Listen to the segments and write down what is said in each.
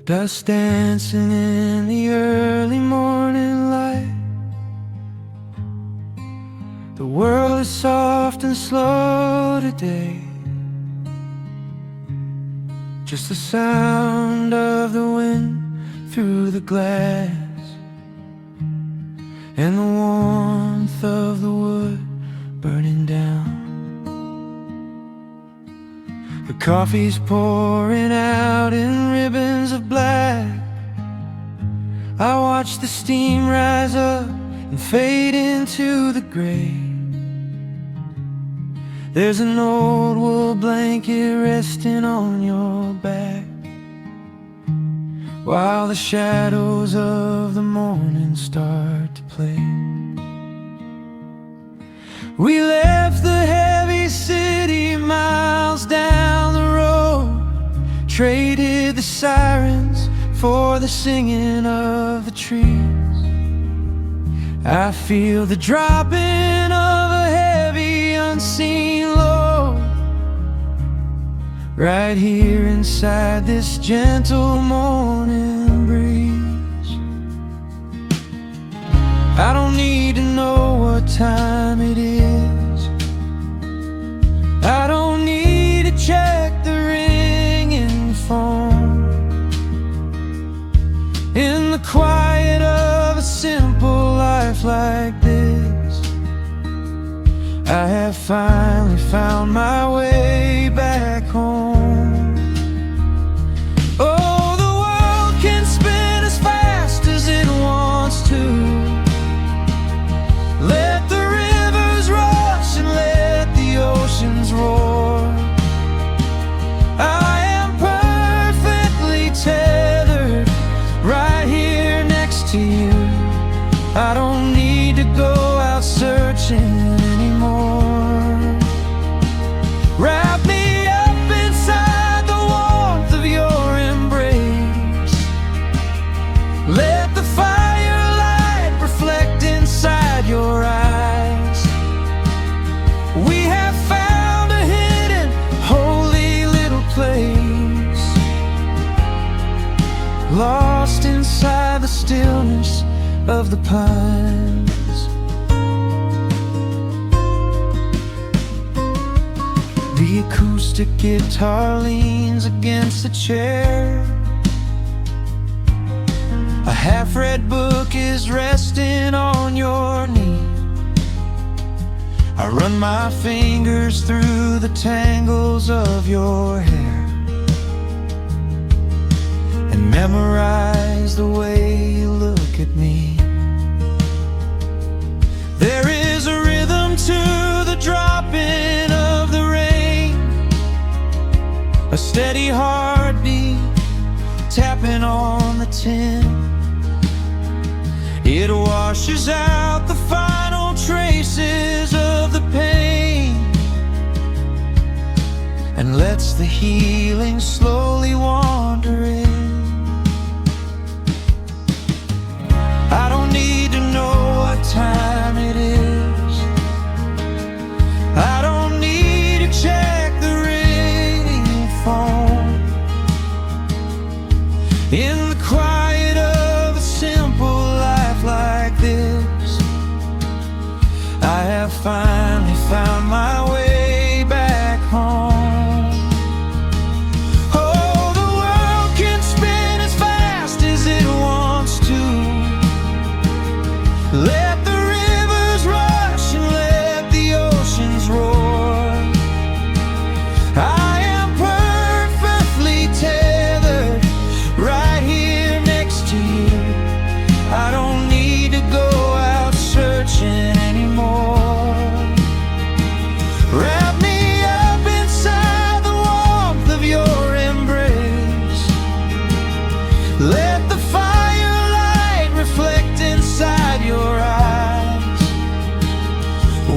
Dust dancing in the early morning light. The world is soft and slow today. Just the sound of the wind through the glass, and the warmth of the wood burning down. The coffee's pouring out in ribbons of black. I watch the steam rise up and fade into the gray. There's an old wool blanket resting on your back, while the shadows of the morning start to play. We left the heavy city miles down the road, traded the sirens for the singing of the trees. I feel the dropping of a heavy unseen load right here inside this gentle morning breeze. I don't need to know what time it is. I don't need to check the ringing phone. In the quiet of a simple life like this, I have finally found my way back home. Oh, the world can spin as fast as it wants to. Let the rivers rush and let the oceans roar. I am perfectly tethered right here next to you. I don't need to go out searching anymore. Wrap me up inside the warmth of your embrace. Let the firelight reflect inside your eyes. We have found a hidden, holy little place, lost inside the stillness of the pines. The acoustic guitar leans against the chair. A half-read book is resting on your knee. I run my fingers through the tangles of your hair and memorize the way you look at me. There is a rhythm to the dropping of the rain, a steady heartbeat tapping on the tin. It washes out the final traces of the pain and lets the healing slowly wander in. I don't need to know what time it is. I don't need to check the ringing phone. In the quiet of a simple life like this, I have finally found my way back home. Oh, the world can spin as fast as it wants to. Let the rivers rush and let the oceans roar. I am perfectly tethered right here next to you. I don't need to go out searching anymore. Wrap me up inside the warmth of your embrace. Let the firelight reflect inside your eyes.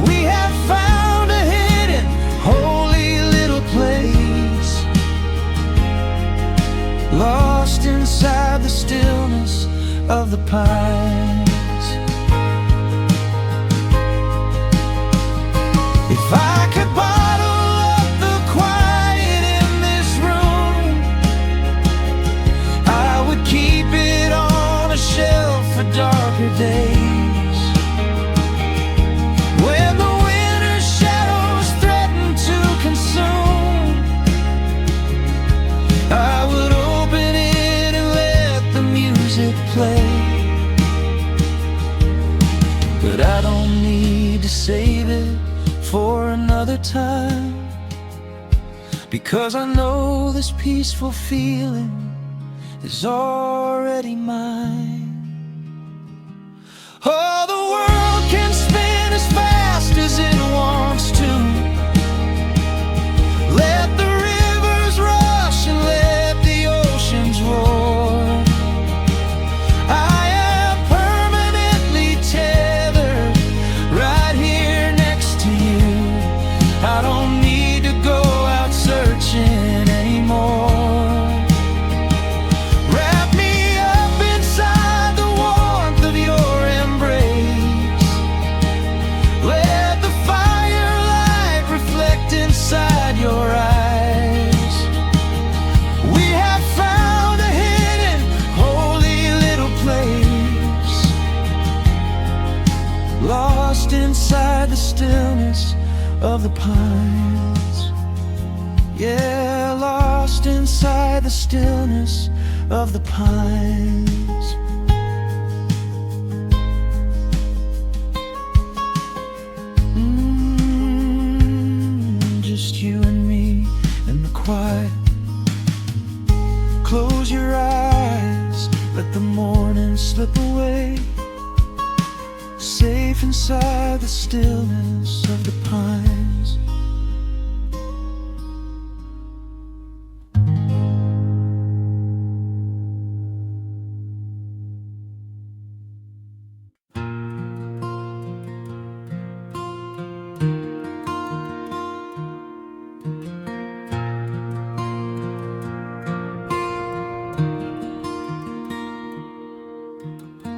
We have found a hidden, holy little place, lost inside the stillness of the pines. If I could bottle up the quiet in this room, I to save it for another time, because I know this peaceful feeling is already mine. Oh, the world can spin as fast as it wants to. Let the rivers rush and let the oceans roar. I am permanently tethered right here next to you. I don't need to go out searching anymore. Wrap me up inside the warmth of your embrace. Let the firelight reflect inside your eyes. We have found a hidden, holy little place, lost inside the stillness of the pines. Yeah, lost inside the stillness of the pines. Just you and me in the quiet. Close your eyes, let the morning slip away, safe inside the stillness of the pines.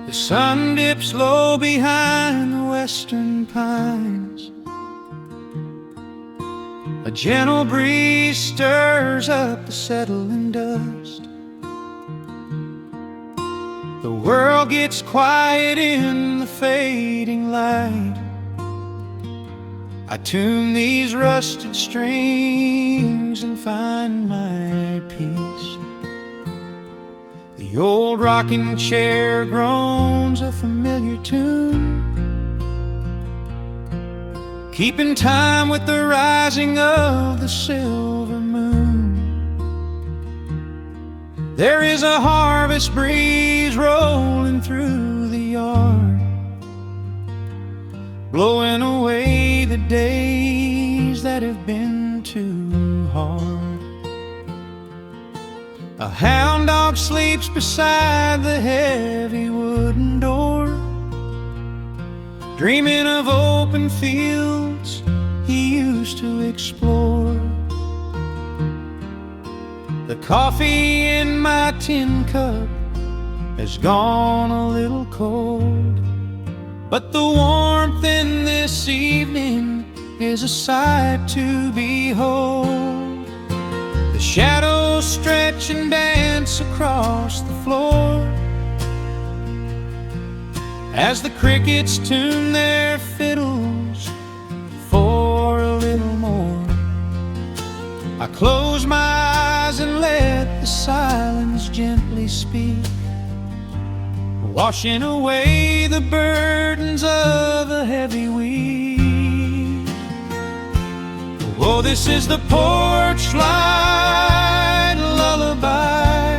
The sun dips low behind the western pines. A gentle breeze stirs up the settling dust. The world gets quiet in the fading light. I tune these rusted strings and find my peace. The old rocking chair groans a familiar tune, keeping time with the rising of the silver moon. There is a harvest breeze rolling through the yard, blowing away the days that have been too hard. A hound dog sleeps beside the heavy wooden door, dreaming of open fields he used to explore. The coffee in my tin cup has gone a little cold, but the warmth in this evening is a sight to behold. The shadows stretch and dance across the floor as the crickets tune their fiddles for a little more. I close my eyes and let the silence gently speak, washing away the burdens of a heavy week. Oh, this is the porch light lullaby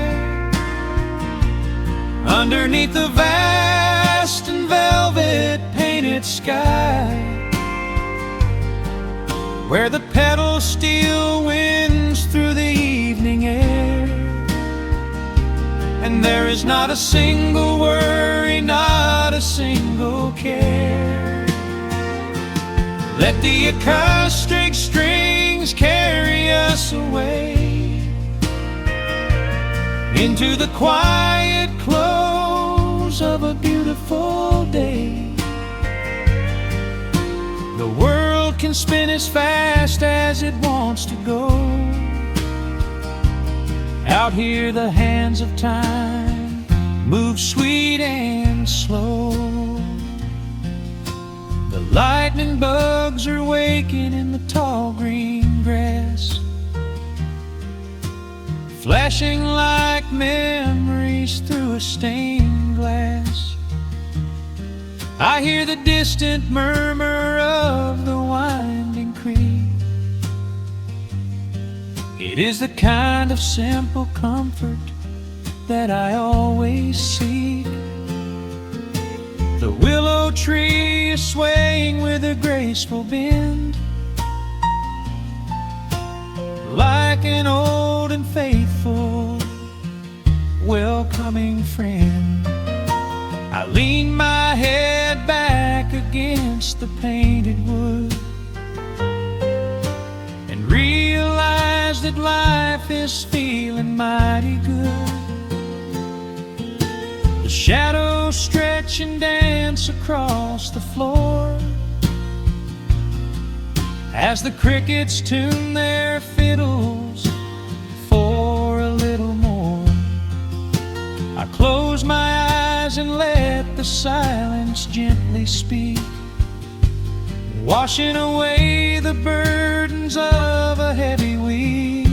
underneath the vast and velvet painted sky, where the petals steal winds through the evening air, and there is not a single worry, not a single care. Let the acoustic strings carry us away into the quiet close of a beautiful day. The world can spin as fast as it wants to go. Out here the hands of time move sweet and slow. The lightning bugs are waking in the tall green grass, flashing like memories through a stained glass. I hear the distant murmur of the winding creek. It is the kind of simple comfort that I always seek. The willow tree is swaying with a graceful bend, like an old and faithful welcoming friend. I lean my head back against the painted wood and realize that life is feeling mighty good. The shadows stretch and dance across the floor as the crickets tune their fiddles for a little more. I close my eyes and let the silence gently speak, washing away the burdens of a heavy week.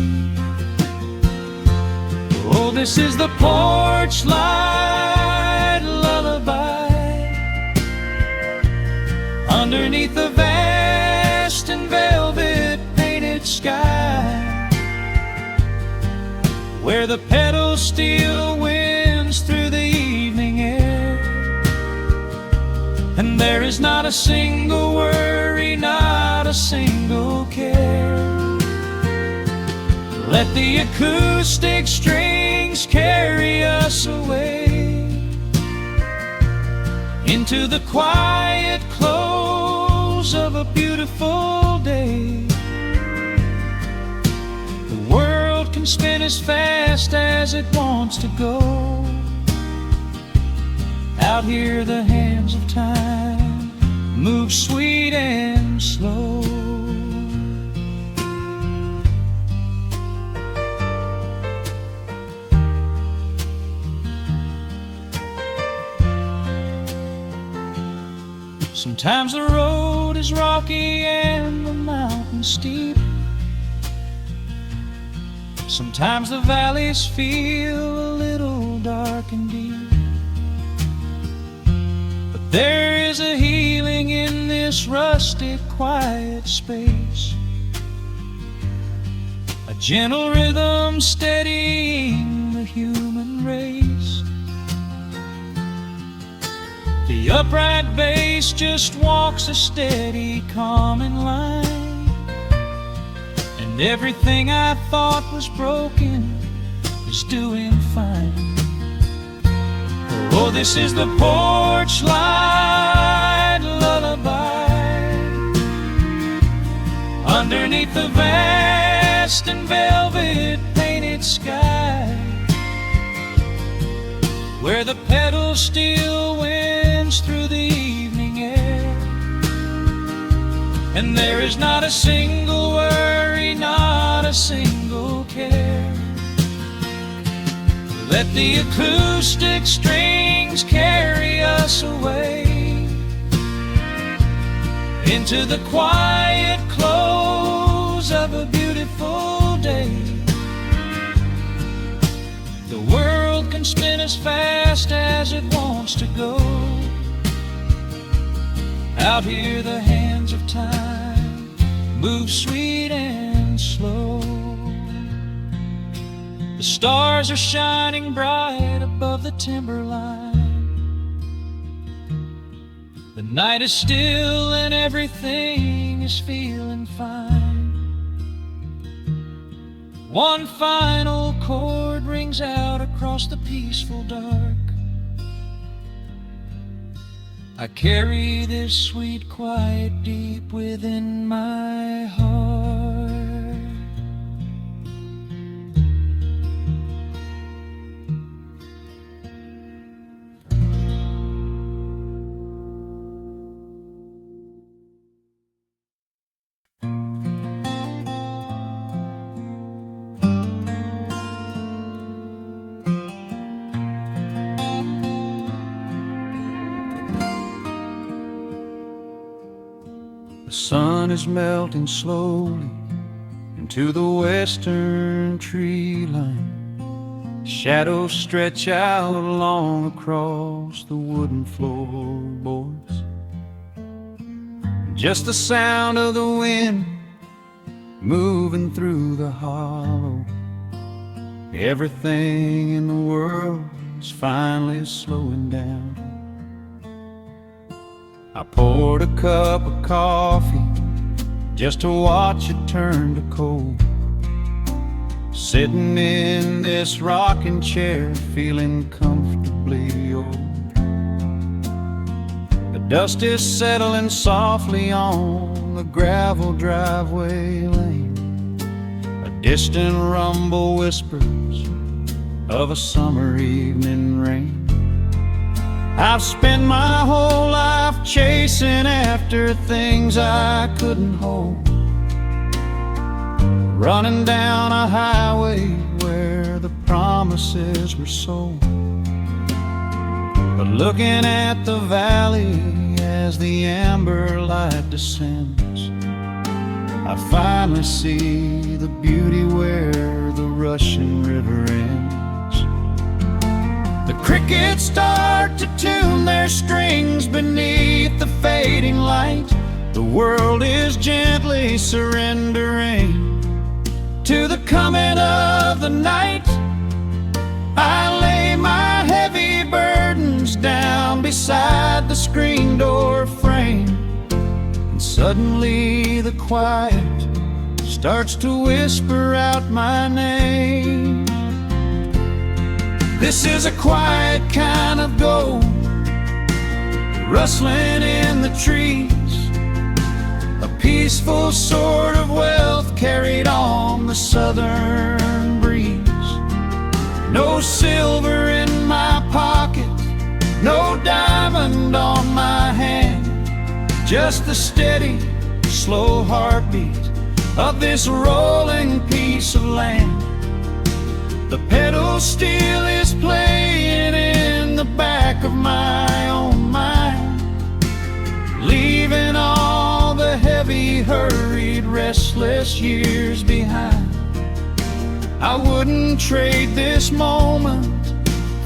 Oh, this is the porch light lullaby underneath the vast and velvet painted sky, where the petals still winds through the evening air, and there is not a single worry, not a single care. Let the acoustic strings carry us away into the quiet close of a beautiful day. The world can spin as fast as it wants to go. Out here the hands of time move sweet and slow. Sometimes the road is rocky and the mountain steep. Sometimes the valleys feel a little dark and deep. But there is a healing in this rustic, quiet space, a gentle rhythm steadying the human race. The upright bass just walks a steady, calming line, and everything I thought was broken is doing fine. Oh, this is the porch light lullaby underneath the vast and velvet painted sky, where the petals still winds through the evening air, and there is not a single worry, not a single care. Let the acoustic strings carry us away into the quiet close of a beautiful day. The world can spin as fast as it wants to go. Out here the hands of time move sweet and slow. The stars are shining bright above the timberline. The night is still and everything is feeling fine. One final chord rings out across the peaceful dark. I carry this sweet quiet deep within my heart. The sun is melting slowly into the western tree line. Shadows stretch out long across the wooden floorboards. just the sound of the wind moving through the hollow. Everything in the world is finally slowing down. I poured a cup of coffee just to watch it turn to cold, sitting in this rocking chair feeling comfortably old. The dust is settling softly on the gravel driveway lane. A distant rumble whispers of a summer evening rain. I've spent my whole life chasing after things I couldn't hold, running down a highway where the promises were sold. But looking at the valley as the amber light descends, I finally see the beauty where the rushing river ends. The crickets start to tune their strings beneath the fading light. The world is gently surrendering to the coming of the night. I lay my heavy burdens down beside the screen door frame, and suddenly the quiet starts to whisper out my name. This is a quiet kind of gold, rustling in the trees, a peaceful sort of wealth carried on the southern breeze. No silver in my pocket, no diamond on my hand, just the steady, slow heartbeat of this rolling piece of land. The pedal steel is playing in the back of my own mind, leaving all the heavy, hurried, restless years behind. I wouldn't trade this moment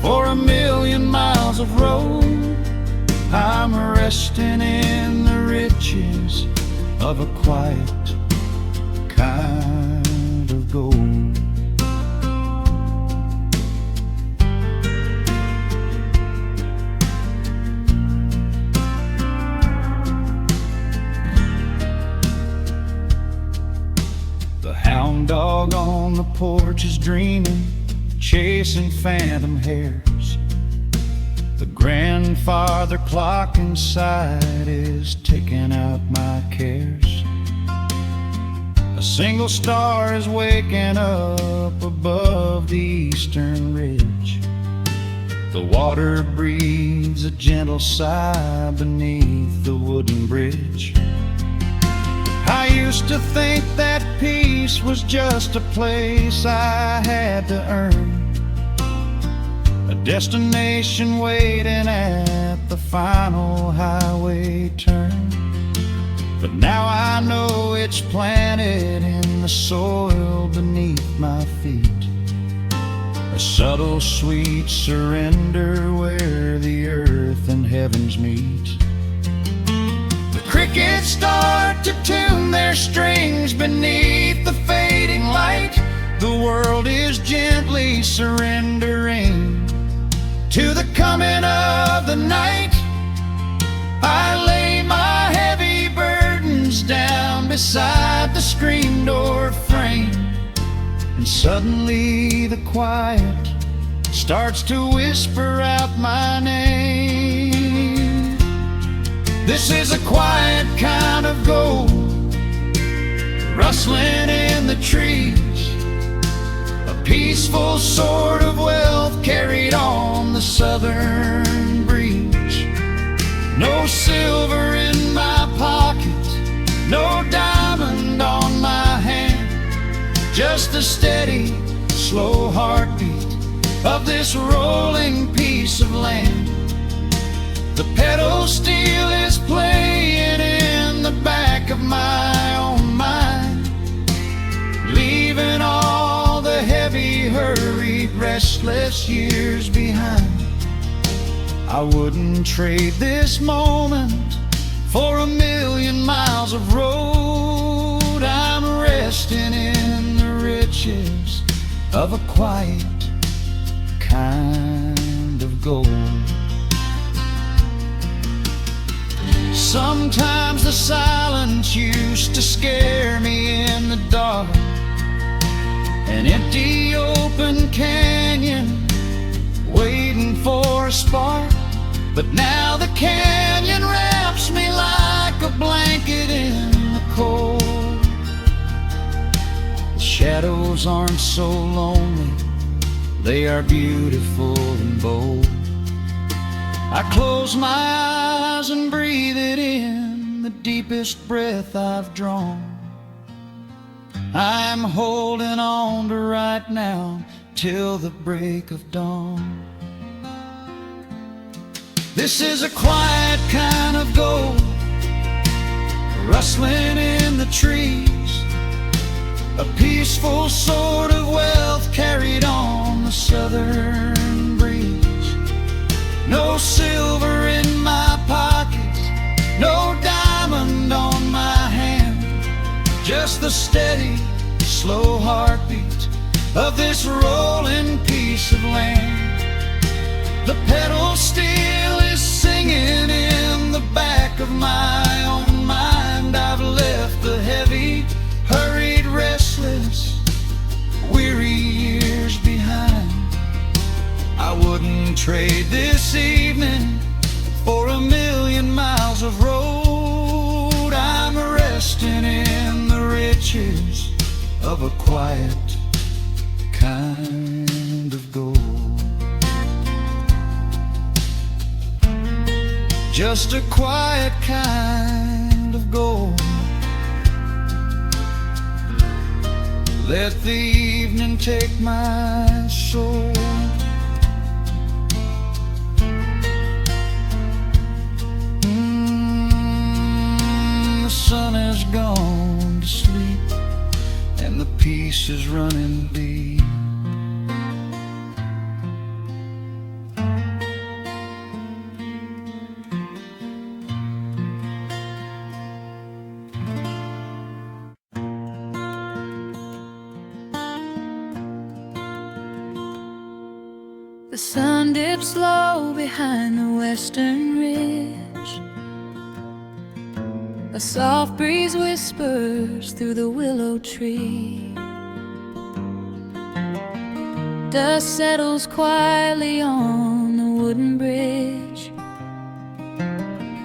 for 1,000,000 miles of road. I'm resting in the riches of a quiet kind of gold. The hound dog on the porch is dreaming, chasing phantom hares. The grandfather clock inside is taking out my cares. A single star is waking up above the eastern ridge. The water breathes a gentle sigh beneath the wooden bridge. I used to think that peace was just a place I had to earn, a destination waiting at the final highway turn. But now I know it's planted in the soil beneath my feet, a subtle sweet surrender where the earth and heavens meet. Crickets start to tune their strings beneath the fading light. The world is gently surrendering to the coming of the night. I lay my heavy burdens down beside the screen door frame, and suddenly the quiet starts to whisper out my name. This is a quiet kind of gold, rustling in the trees, a peaceful sort of wealth carried on the southern breeze. No silver in my pocket, no diamond on my hand, just the steady, slow heartbeat of this rolling piece of land. The pedal steel is playing in the back of my own mind, leaving all the heavy, hurried, restless years behind. I wouldn't trade this moment For 1,000,000 miles of road, I'm resting in the riches of a quiet kind of gold. Sometimes the silence used to scare me in the dark, an empty open canyon waiting for a spark. But now the canyon wraps me like a blanket in the cold. The shadows aren't so lonely, they are beautiful and bold. I close my eyes and breathe it in, the deepest breath I've drawn. I'm holding on to right now till the break of dawn. This is a quiet kind of gold, rustling in the trees, a peaceful sort of wealth carried on the southern breeze. No silver in my pockets, no diamond on my hand, just the steady, slow heartbeat of this rolling piece of land. The pedal steel is singing in the back of my own mind. I've left the heavy, hurried, restless, weary years behind. I wouldn't trade this evening for 1,000,000 miles of road. I'm resting in the riches of a quiet kind of gold. Just a quiet kind of gold. Let the evening take my soul. The sun has gone to sleep and the peace is running deep. The sun dips low behind the western ridge. A soft breeze whispers through the willow tree. Dust settles quietly on the wooden bridge.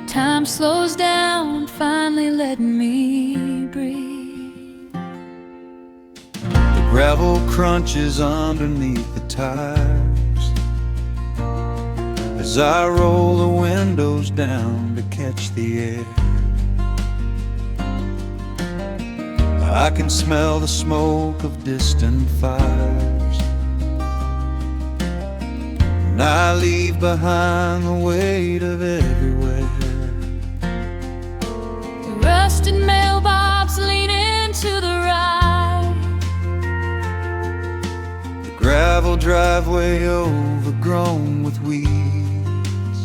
Time slows down, finally letting me breathe. The gravel crunches underneath the tires as I roll the windows down to catch the air. I can smell the smoke of distant fires, and I leave behind the weight of everywhere. The rusted mailbox leaning to the right, The gravel driveway overgrown with weeds.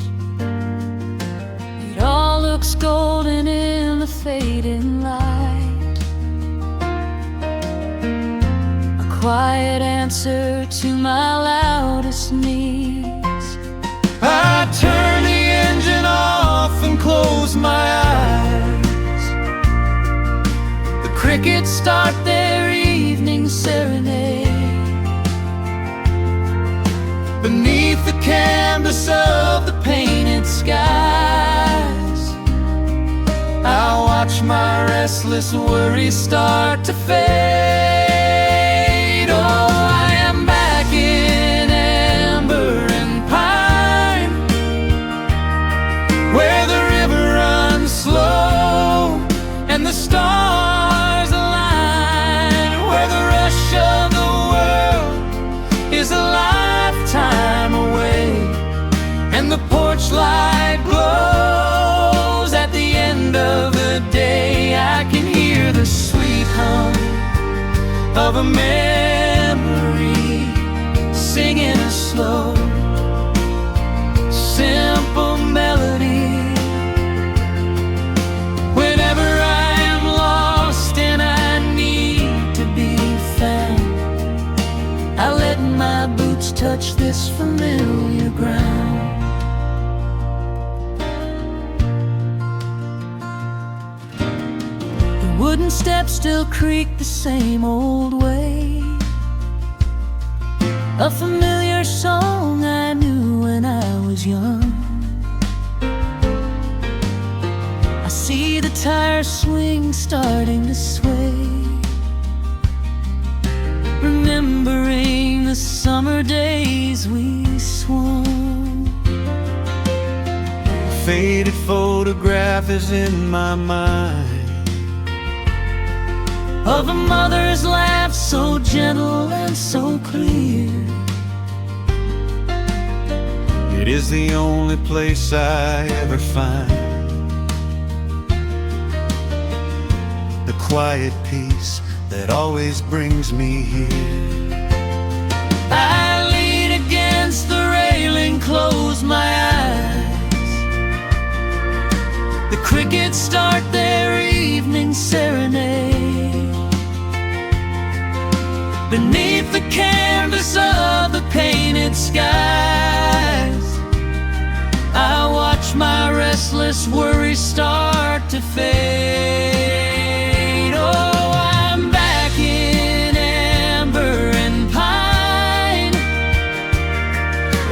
it all looks golden in the fading light. A quiet answer to my loudest needs. I turn the engine off and close my eyes. The crickets start their evening serenade. Beneath the canvas of the painted skies, I watch my restless worries start to fade. Oh, I am back in amber and pine, where the river runs slow and the stars align, where the rush of the world is a lifetime away, and the porch light glows at the end of the day. I can hear the sweet hum of a memory singing a slow, simple melody. touch this familiar ground. The wooden steps still creak the same old way. A familiar song I knew when I was young. I see the tire swing starting to sway, remembering the summer days we swung. A faded photograph is in my mind of a mother's laugh, so gentle and so clear. It is the only place I ever find the quiet peace that always brings me here. I lean against the railing, close my eyes. The crickets start their evening serenade. Beneath the canvas of the painted skies, I watch my restless worries start to fade. Oh, I'm back in amber and pine,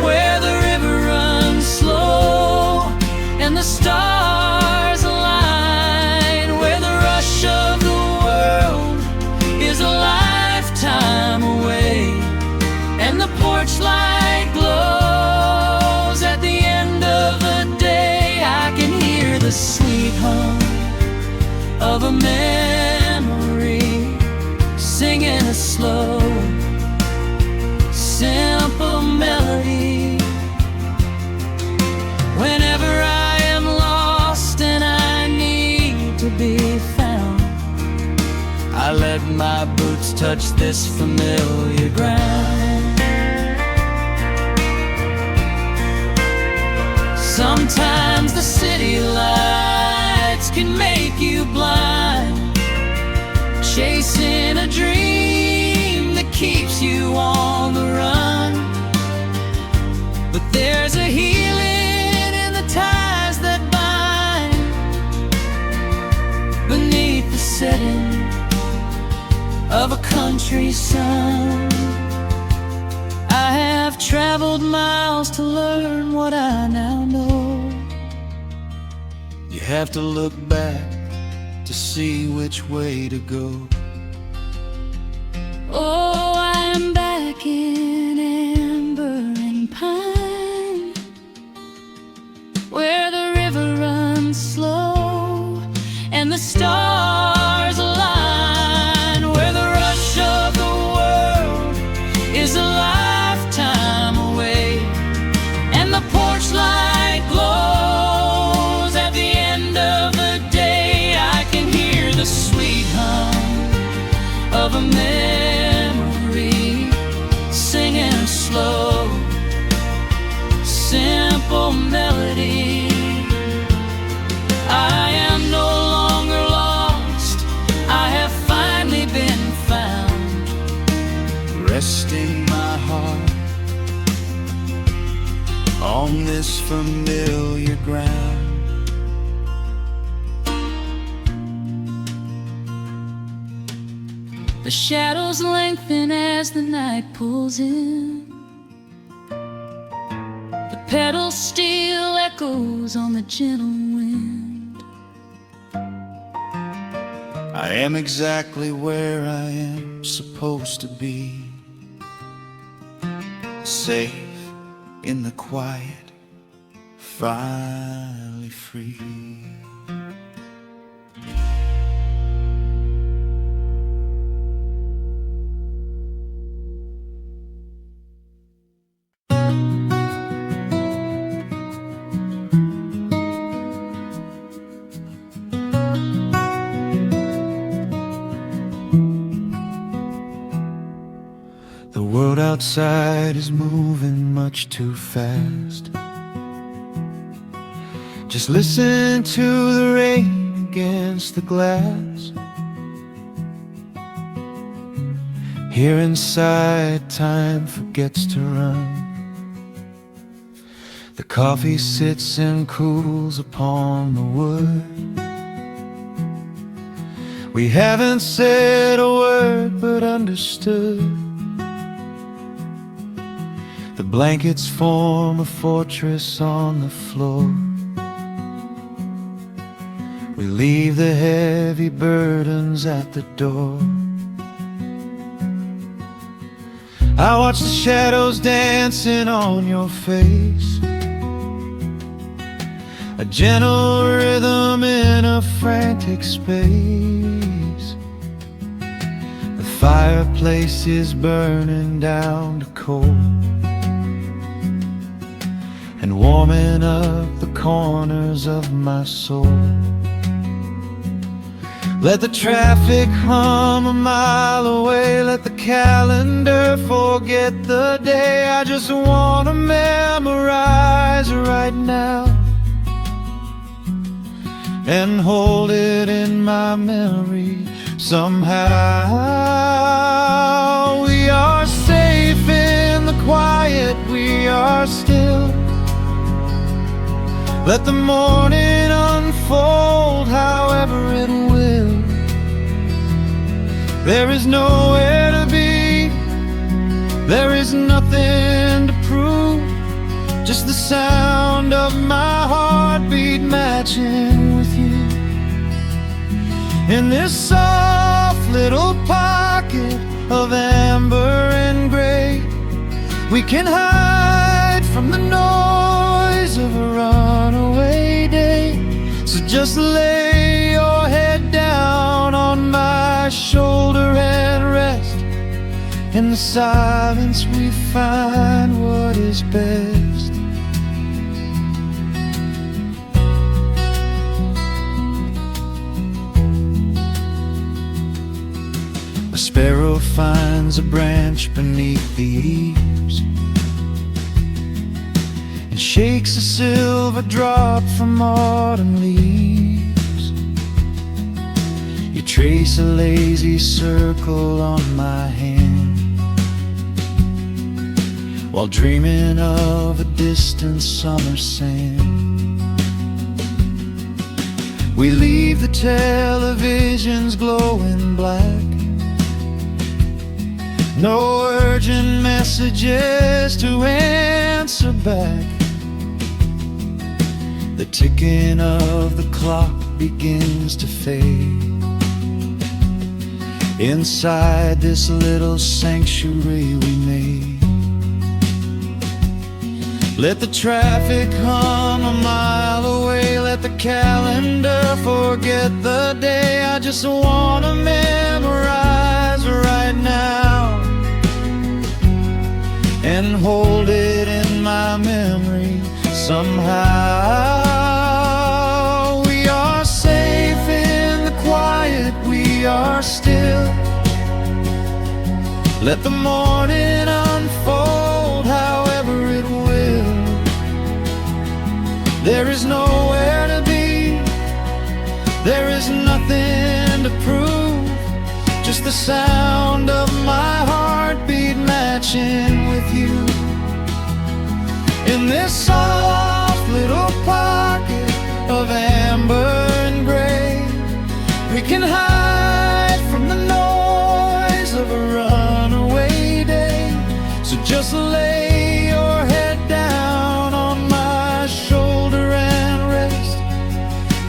where the river runs slow and the stars align, where the rush of the world is a lifetime away, and the porch light glows at the end of the day. I can hear the sweet hum of a memory, singing a slow, simple melody. Whenever I am lost and I need to be found, I let my boots touch this familiar ground. Sometimes the city lights can make you blind, chasing a dream that keeps you on the run. But there's a healing in the ties that bind beneath the setting of a country sun. I have traveled miles to learn what I now know. You have to look back to see which way to go. Oh, I'm back in amber and pine, where the river runs slow and the stars align, where the rush of the world is a lifetime away, and the porch light glows at the end of the day. I can hear the sweet hum of a memory, singing a slow, simple melody. I am no longer lost, I have finally been found, Resting my heart on this familiar ground. the shadows lengthen as the night pulls in. The pedal steel echoes on the gentle wind. I am exactly where I am supposed to be, safe in the quiet, finally free. The world outside is moving much too fast. Just listen to the rain against the glass. Here inside, time forgets to run. The coffee sits and cools upon the wood. We haven't said a word but understood. The blankets form a fortress on the floor. We leave the heavy burdens at the door. I watch the shadows dancing on your face, a gentle rhythm in a frantic space. The fireplace is burning down to coal and warming up the corners of my soul. Let the traffic hum a mile away, let the calendar forget the day. I just wanna memorize right now and hold it in my memory somehow. We are safe in the quiet, we are still. Let the morning unfold however it will. There is nowhere to be, there is nothing to prove, just the sound of my heartbeat matching with you. In this soft little pocket of amber and gray, we can hide from the noise of a runaway day. So just lay your head down on my shoulder and rest. In the silence we find what is best. A sparrow finds a branch beneath the eaves and shakes a silver drop from autumn leaves. You trace a lazy circle on my hand while dreaming of a distant summer sand. We leave the televisions glowing black, no urgent messages to answer back. The ticking of the clock begins to fade inside this little sanctuary we made. Let the traffic hum a mile away, let the calendar forget the day. I just wanna memorize right now and hold it in my memory somehow. We are safe in the quiet, we are still. Let the morning unfold however it will. There is nowhere to be, there is nothing to prove, just the sound of my heartbeat matching with you. In this soft little pocket of amber and gray, we can hide from the noise of a runaway day. So just lay your head down on my shoulder and rest.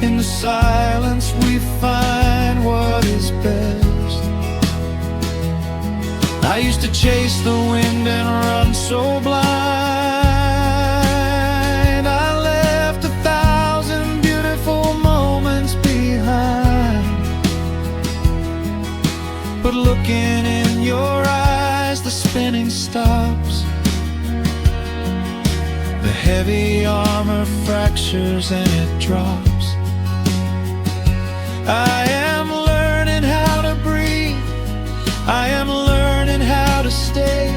In the silence we find what is best. I used to chase the wind and run so blind. I left 1,000 beautiful moments behind. But looking in your eyes, the spinning stops. The heavy armor fractures and it drops. I am learning how to breathe, I am learning how to stay.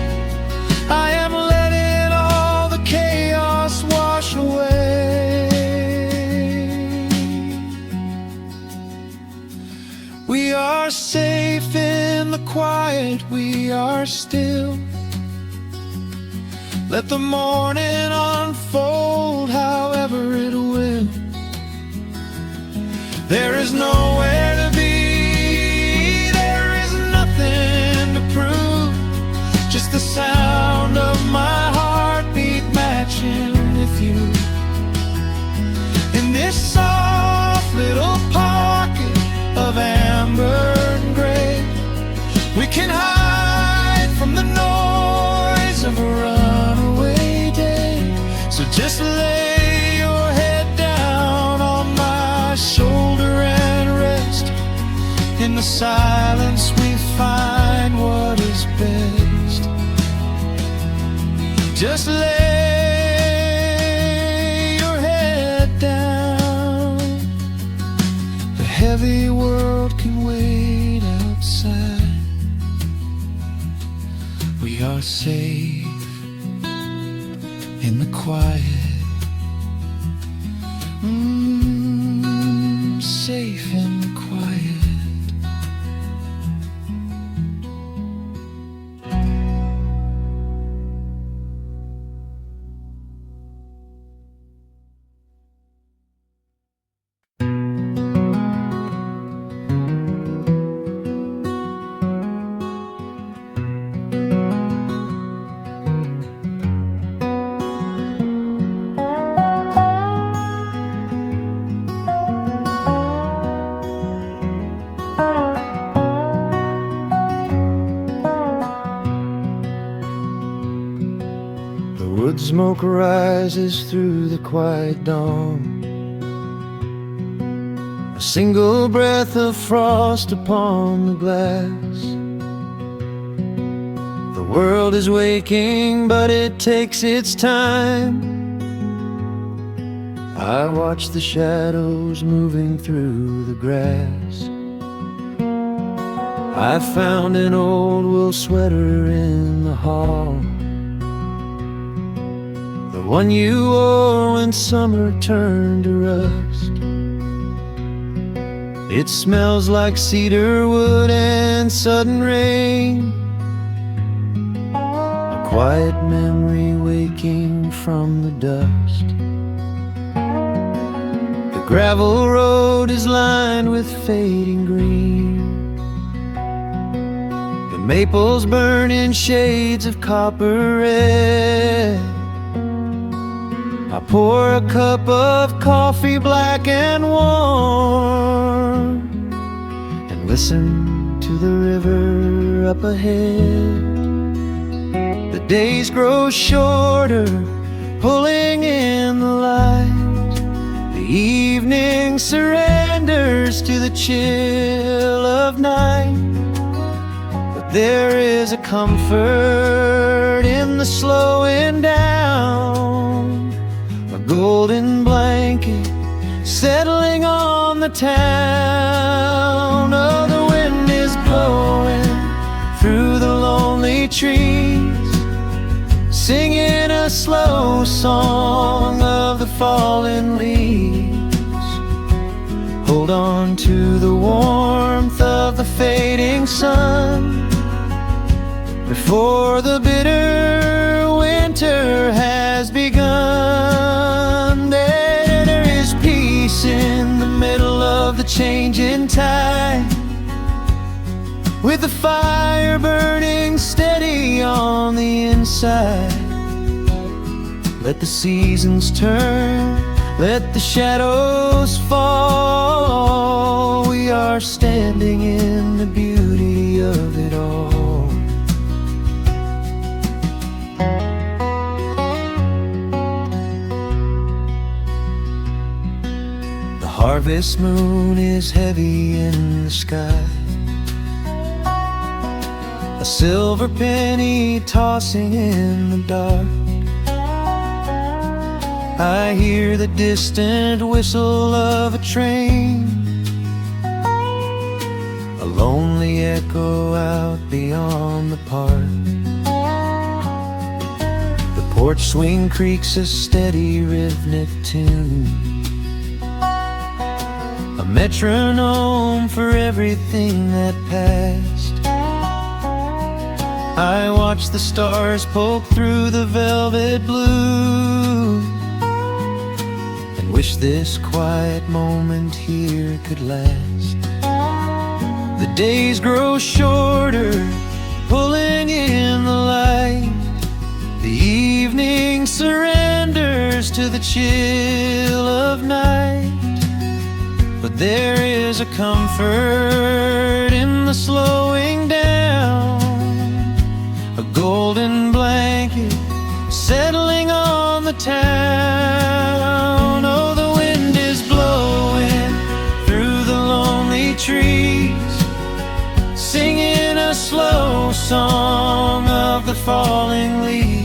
I am letting all the chaos wash away. We are safe in the quiet, we are are still. Let the morning unfold however it will. There is nowhere to be, there is nothing to prove, just the sound of my heartbeat matching with you. In this soft little pocket of amber and gray, we can hide from the noise of a runaway day. So just lay your head down on my shoulder and rest. In the silence we find what is best. Just lay your head down. The heavy world can wait outside. We are safe in the quiet. Safe in the quiet. Wood smoke rises through the quiet dawn, a single breath of frost upon the glass. The world is waking, but it takes its time. I watch the shadows moving through the grass. I found an old wool sweater in the hall, the one you wore when summer turned to rust. It smells like cedar wood and sudden rain, a quiet memory waking from the dust. The gravel road is lined with fading green, the maples burn in shades of copper red. I pour a cup of coffee black and warm, and listen to the river up ahead. The days grow shorter, pulling in the light. The evening surrenders to the chill of night. But there is a comfort in the slowing down, a golden blanket settling on the town. Oh, the wind is blowing through the lonely trees, singing a slow song of the fallen leaves. Hold on to the warmth of the fading sun before the bitter winter has begun. There is peace in the middle of the changing tide, with the fire burning steady on the inside. Let the seasons turn, let the shadows fall. We are standing in the beauty of it all. The harvest moon is heavy in the sky, a silver penny tossing in the dark. I hear the distant whistle of a train, a lonely echo out beyond the park. The porch swing creaks a steady rhythmic tune, a metronome for everything that passed. I watch the stars poke through the velvet blue, and wish this quiet moment here could last. The days grow shorter, pulling in the light. The evening surrenders to the chill of night. But there is a comfort in the slowing down, a golden blanket settling on the town. Oh, the wind is blowing through the lonely trees, singing a slow song of the falling leaves.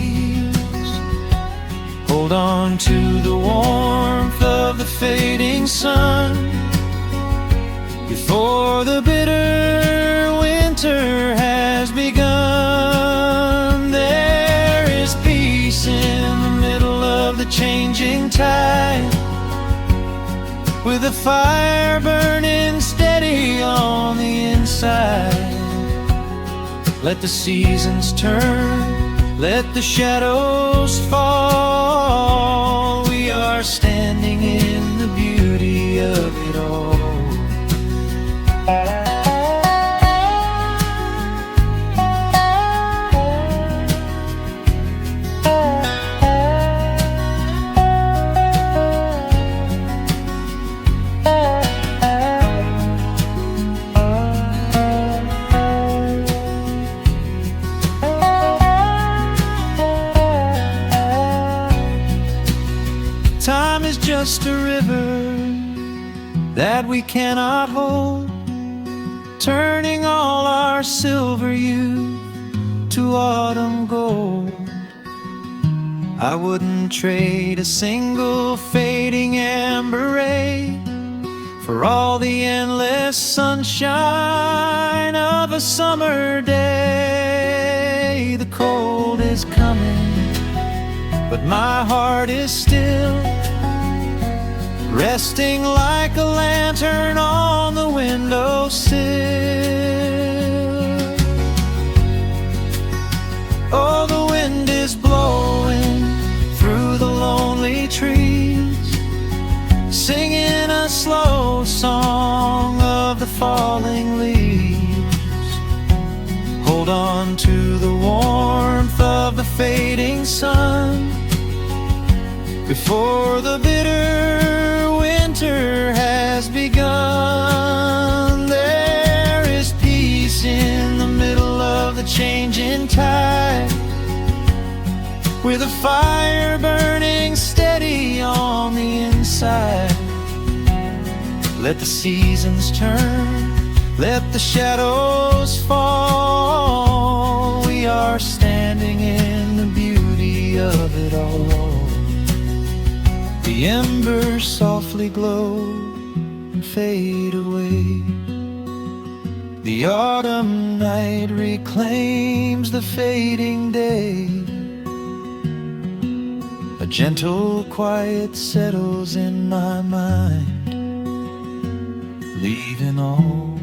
Hold on to the warmth of the fading sun before the bitter winter has begun. There is peace in the middle of the changing tide, with a fire burning steady on the inside. Let the seasons turn, let the shadows fall. We are standing in the beauty of it all. Time is just a river that we cannot hold, turning all our silver youth to autumn gold. I wouldn't trade a single fading amber ray for all the endless sunshine of a summer day. The cold is coming, but my heart is still resting like a lantern on the windowsill. Oh, the wind is blowing through the lonely trees, singing a slow song of the falling leaves. Hold on to the warmth of the fading sun before the bitter winter has begun. There is peace in the middle of the changing tide, with a fire burning steady on the inside. Let the seasons turn, let the shadows fall. We are standing in the beauty of it all. The embers softly glow and fade away. The autumn night reclaims the fading day. A gentle quiet settles in my mind, leaving all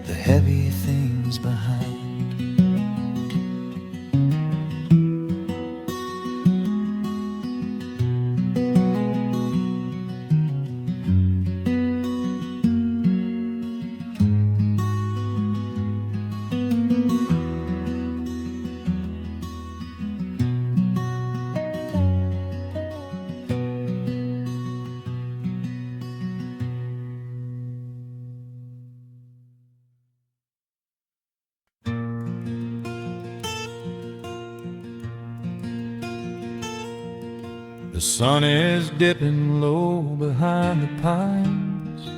the heavy things behind. The sun is dipping low behind the pines.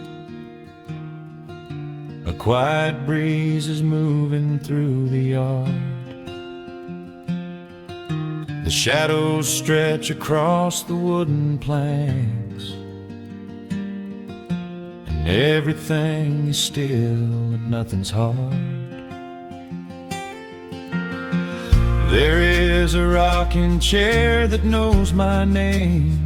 A quiet breeze is moving through the yard. The shadows stretch across the wooden planks, and everything is still and nothing's hard. There is a rocking chair that knows my name.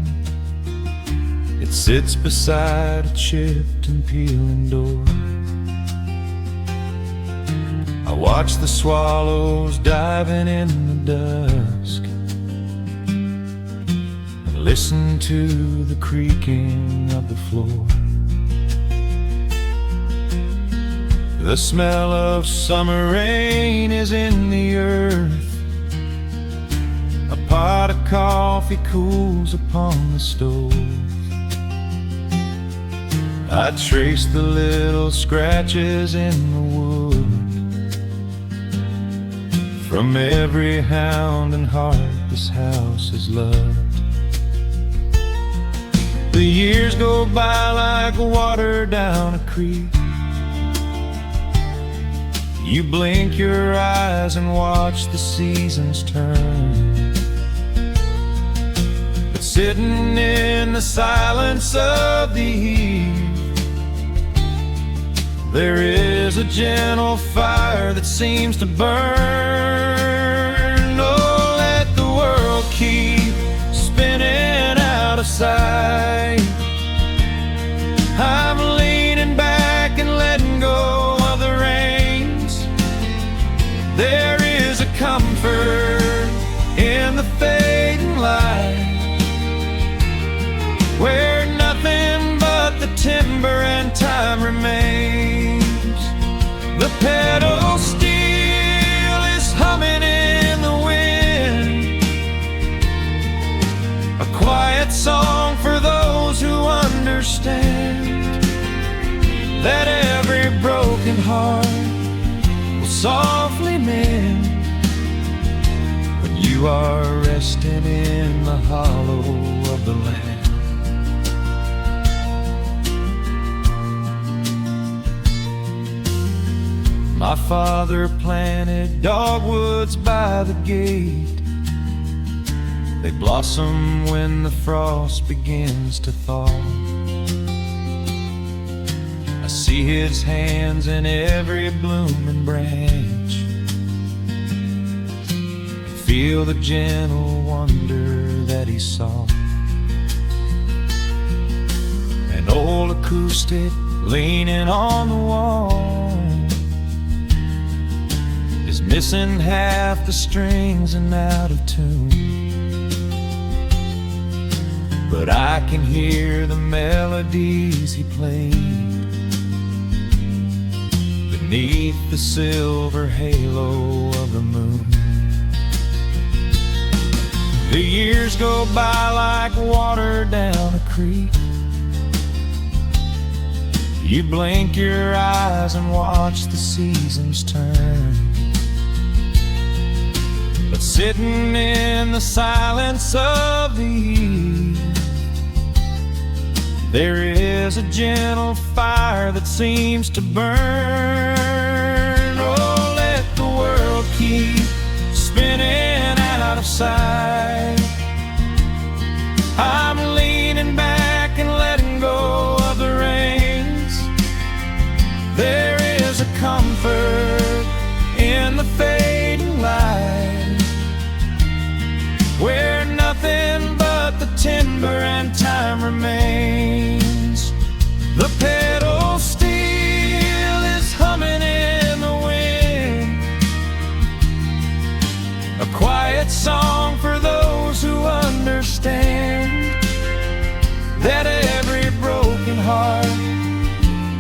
It sits beside a chipped and peeling door. I watch the swallows diving in the dusk, and listen to the creaking of the floor. The smell of summer rain is in the earth. A pot of coffee cools upon the stove. I trace the little scratches in the wood from every hound and heart this house has loved. The years go by like water down a creek. You blink your eyes and watch the seasons turn. But sitting in the silence of the eve, there is a gentle fire that seems to burn. Oh, let the world keep spinning out of sight. I'm leaning back and letting go of the reins. There is a comfort in the fading light, where nothing but the timber and time remains. The pedal steel is humming in the wind, a quiet song for those who understand that every broken heart will softly mend when you are resting in the hollow of the land. My father planted dogwoods by the gate. They blossom when the frost begins to thaw. I see his hands in every blooming branch, and feel the gentle wonder that he saw. An old acoustic leaning on the wall is missing half the strings and out of tune, but I can hear the melodies he played beneath the silver halo of the moon. The years go by like water down a creek. You blink your eyes and watch the seasons turn. But sitting in the silence of the eve, there is a gentle fire that seems to burn. Oh, let the world keep spinning out of sight. I'm leaning back and letting go of the reins. There is a comfort in the fading light, where nothing but the timber and time remains. The pedal steel is humming in the wind, a quiet song for those who understand that every broken heart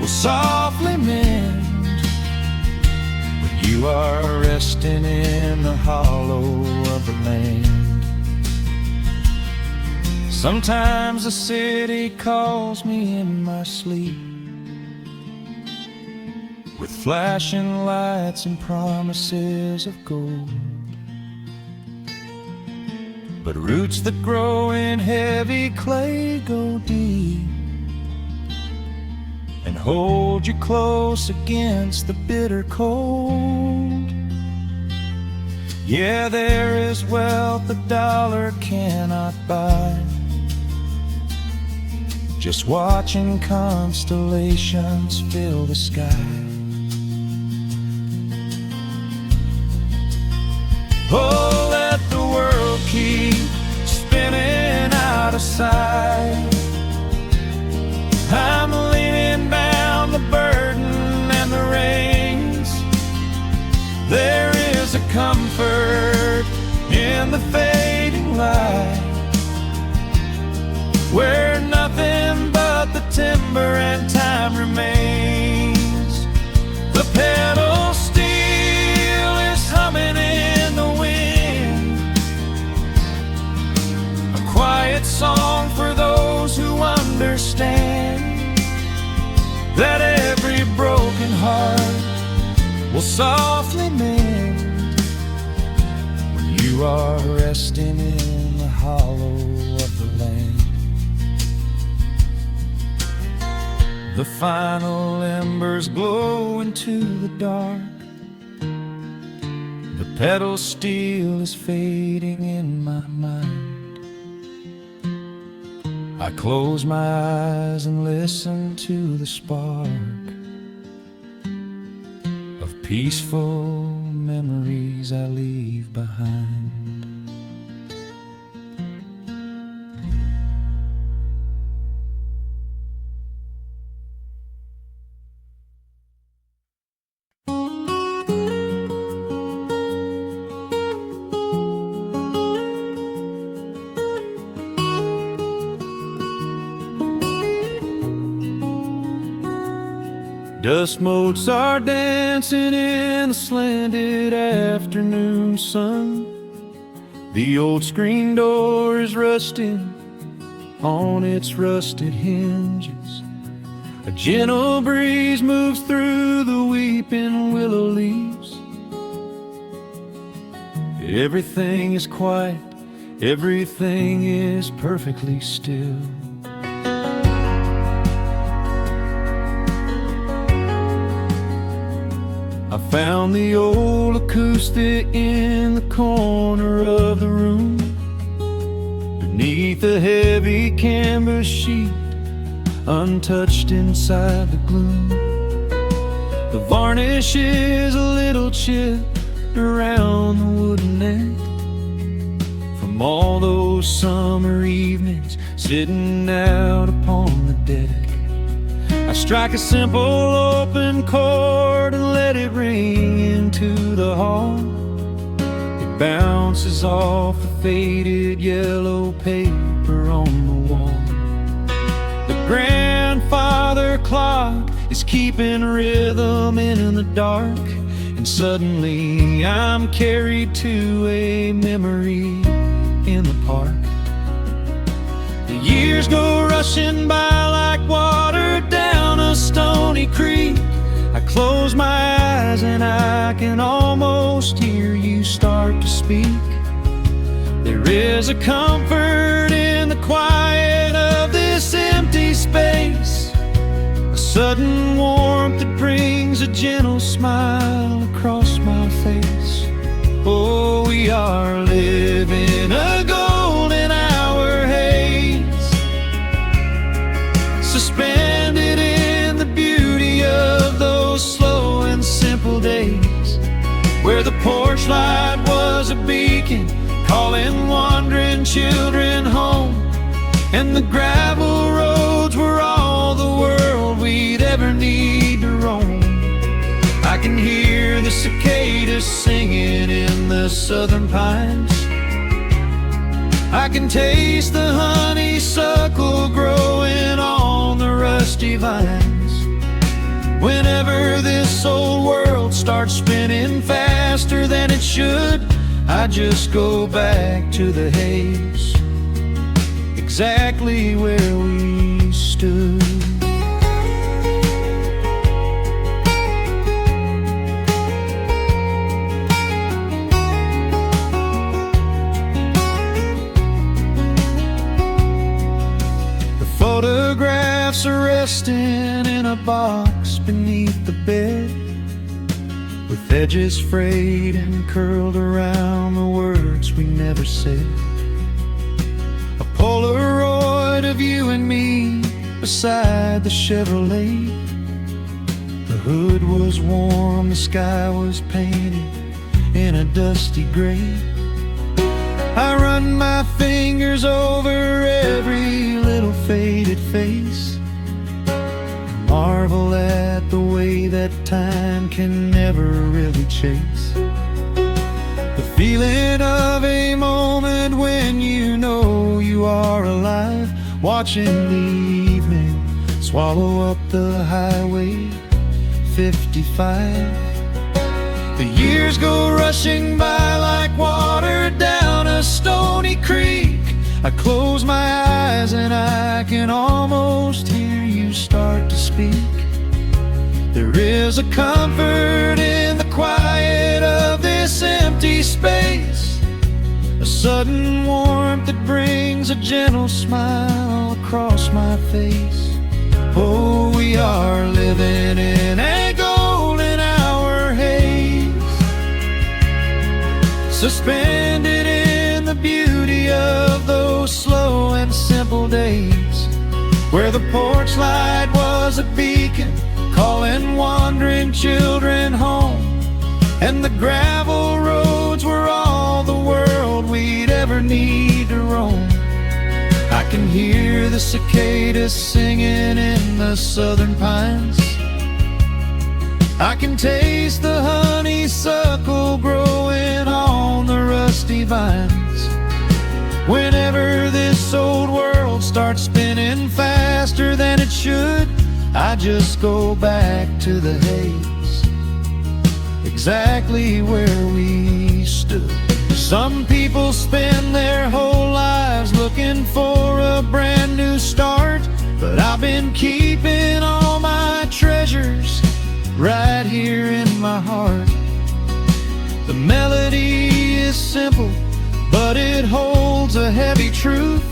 will softly mend when you are resting in the hollow of the land. Sometimes the city calls me in my sleep, with flashing lights and promises of gold, but roots that grow in heavy clay go deep and hold you close against the bitter cold. Yeah, there is wealth a dollar cannot buy, just watching constellations fill the sky. Oh, let the world keep spinning out of sight. I'm laying down the burden and the reins. time remains. The pedal steel is humming in the wind, a quiet song for those who understand that every broken heart will softly mend when you are resting in the hollow of the land. The final embers glow into the dark. The pedal steel is fading in my mind. I close my eyes and listen to the spark of peaceful memories I leave behind. Dust motes are dancing in the slanted afternoon sun. The old screen door is rusting on its rusted hinges. A gentle breeze moves through the weeping willow leaves. Everything is quiet, everything is perfectly still. I found the old acoustic in the corner of the room, beneath a heavy canvas sheet, untouched inside the gloom. The varnish is a little chipped around the wooden neck from all those summer evenings sitting out upon the deck. I strike a simple open chord and let it ring into the hall. It bounces off the faded yellow paper on the wall. The grandfather clock is keeping rhythm in the dark, and suddenly I'm carried to a memory in the park. The years go rushing by like water down a stony creek. I close my eyes and I can almost hear you start to speak. There is a comfort in the quiet of this empty space, a sudden warmth that brings a gentle smile across my face. Oh, we are living a golden hour haze, suspended in the beauty of those slow and simple days, where the porch light was a beacon calling wandering children home, and the gravel roads were all the world we'd ever need to roam. I can hear the cicadas singing in the southern pines. I can taste the honeysuckle growing on the rusty vines. Whenever this old world starts spinning faster than it should, I just go back to the haze, exactly where we stood. Photographs are resting in a box beneath the bed, with edges frayed and curled around the words we never said. A Polaroid of you and me beside the Chevrolet. The hood was warm, the sky was painted in a dusty gray. I run my fingers over every little faded face, marvel at the way that time can never really chase. The feeling of a moment when you know you are alive, watching the evening swallow up the highway 55. The years go rushing by like water down a stony creek. I close my eyes and I can almost hear you start to speak. There is a comfort in the quiet of this empty space, a sudden warmth that brings a gentle smile across my face. Oh, we are living in a golden hour haze, suspended in the beauty of those slow and simple days, where the porch light was a beacon calling wandering children home, and the gravel roads were all the world we'd ever need to roam. I can hear the cicadas singing in the southern pines. I can taste the honeysuckle growing on the rusty vines. Whenever this old world starts spinning faster than it should, I just go back to the haze, exactly where we stood. Some people spend their whole lives looking for a brand new start, but I've been keeping all my treasures right here in my heart. The melody is simple, but it holds a heavy truth,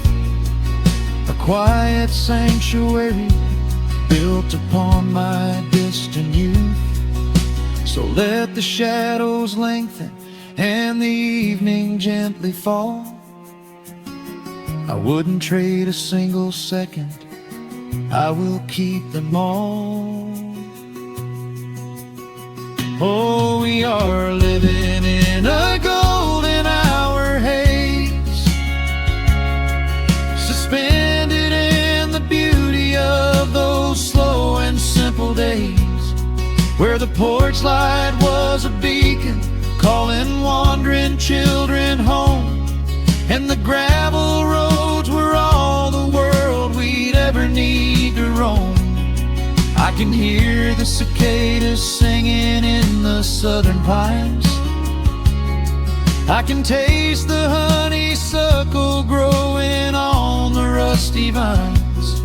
a quiet sanctuary built upon my distant youth. So let the shadows lengthen and the evening gently fall. I wouldn't trade a single second, I will keep them all. Oh, we are living in a golden hour haze, suspended in the beauty of those slow and simple days, where the porch light was a beacon calling wandering children home, and the gravel roads were all the world we'd ever need to roam. I can hear the cicadas singing in the southern pines. I can taste the honeysuckle growing on the rusty vines.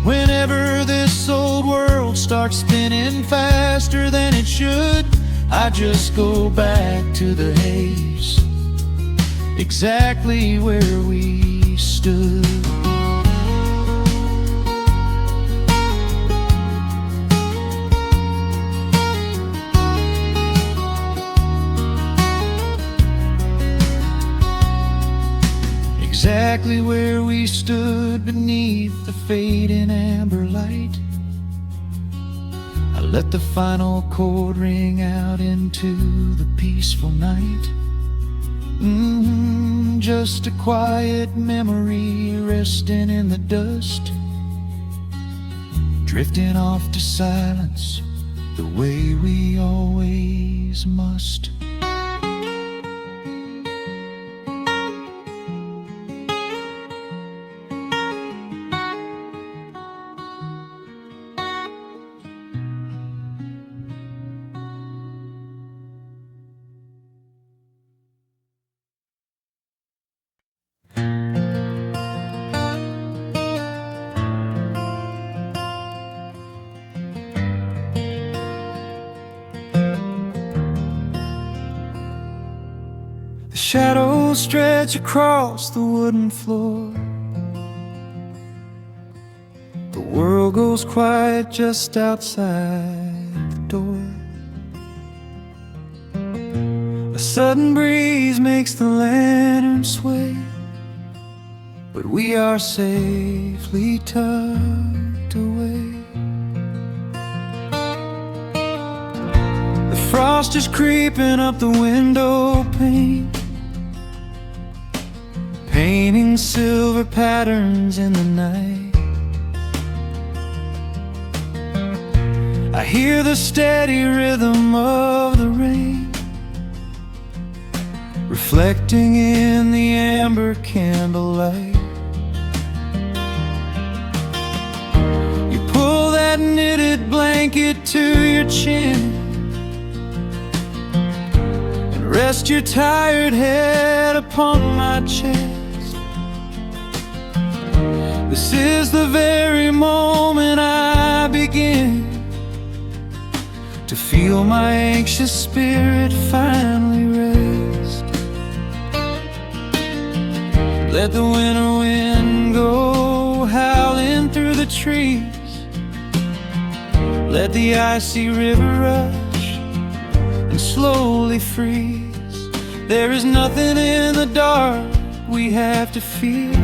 Whenever this old world starts spinning faster than it should, I just go back to the haze, exactly where we stood. Exactly where we stood beneath the fading amber light. I let the final chord ring out into the peaceful night. Just a quiet memory resting in the dust, drifting off to silence the way we always must. The shadows stretch across the wooden floor. The world goes quiet just outside the door. A sudden breeze makes the lantern sway, but we are safely tucked away. The frost is creeping up the window pane, painting silver patterns in the night. I hear the steady rhythm of the rain, reflecting in the amber candlelight. You blanket to your chin and rest your tired head upon my chest. This is the very moment I begin to feel my anxious spirit finally rest. Let the winter wind go howling through the trees. Let the icy river rush and slowly freeze. There is nothing in the dark we have to fear,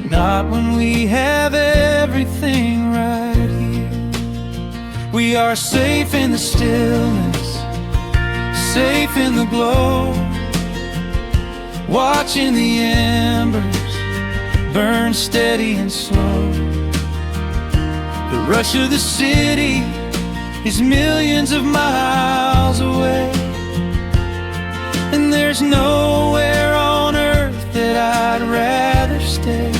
not when we have everything right here. We are safe in the stillness, safe in the glow, watching the embers burn steady and slow. The rush of the city is millions of miles away, and there's nowhere on earth that I'd rather stay.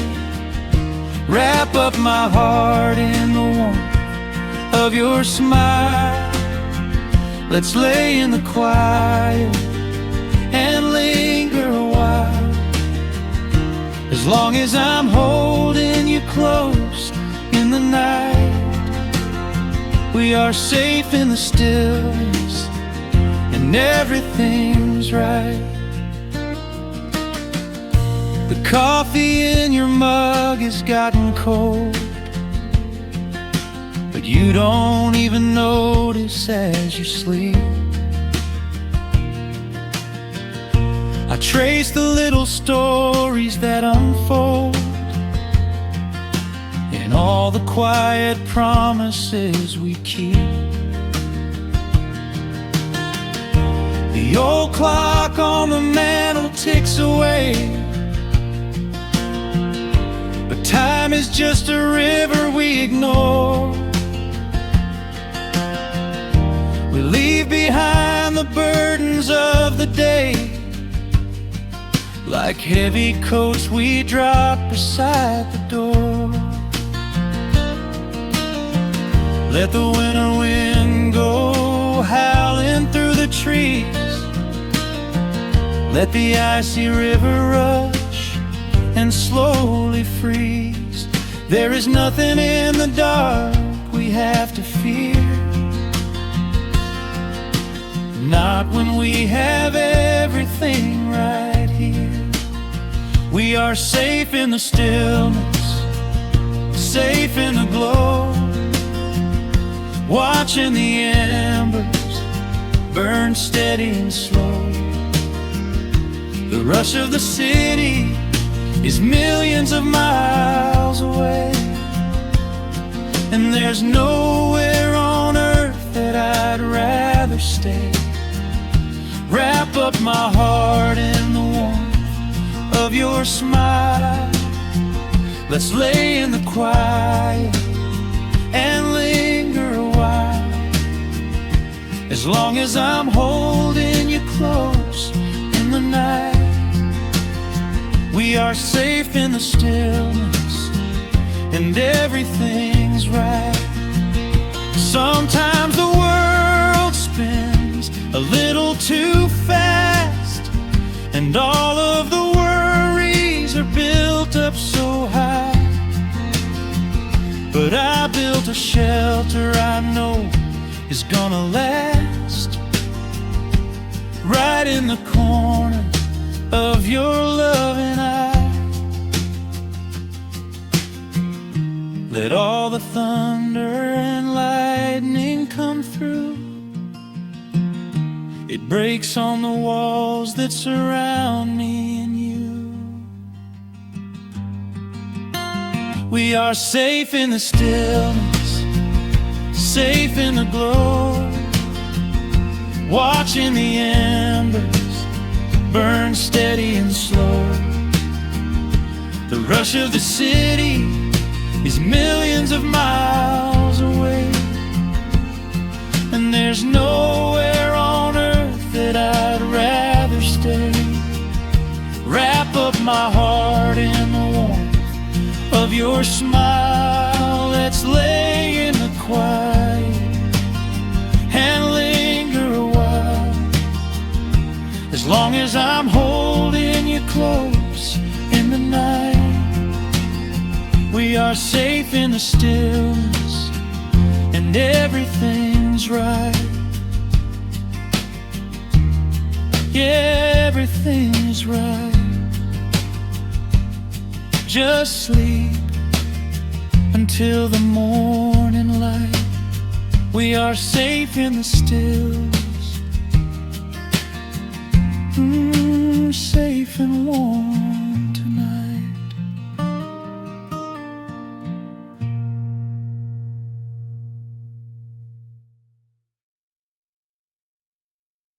Wrap up my heart in the warmth of your smile. Let's lay in the quiet and linger a while. As long as I'm holding you close in the night, we are safe in the stillness and everything's right. The coffee in your mug has gotten cold, but you don't even notice as you sleep. I trace the little stories that unfold in all the quiet promises we keep. The old clock on the mantle ticks away, but time is just a river we ignore. We leave behind the burdens of the day, like heavy coats we drop beside the door. Let the winter wind go howling through the trees. Let the icy river rush and slowly freeze. There is nothing in the dark we have to fear, not when we have everything right here. We are safe in the stillness, safe in the glow, watching the embers burn steady and slow. The rush of the city is millions of miles away, and there's nowhere on earth that I'd rather stay. Wrap up my heart in the warmth of your smile. Let's lay in the quiet and linger a while. As long as I'm holding you close in the night, we are safe in the stillness and everything's right. Sometimes the world spins a little too fast, and all of the worries are built up so high. But I built a shelter I know is gonna last, right in the corner of your loving eye. Let all the thunder and lightning come through. It breaks on the walls that surround me and you. We are safe in the stillness, safe in the glow, watching the embers burn steady and slow. The rush of the city is millions of miles away, and there's nowhere on earth that I'd rather stay. Wrap up my heart in the warmth of your smile. Let's lay as I'm holding you close in the night. We are safe in the stillness, and everything's right. Yeah, everything's right. Just sleep until the morning light. We are safe in the stillness, safe and warm.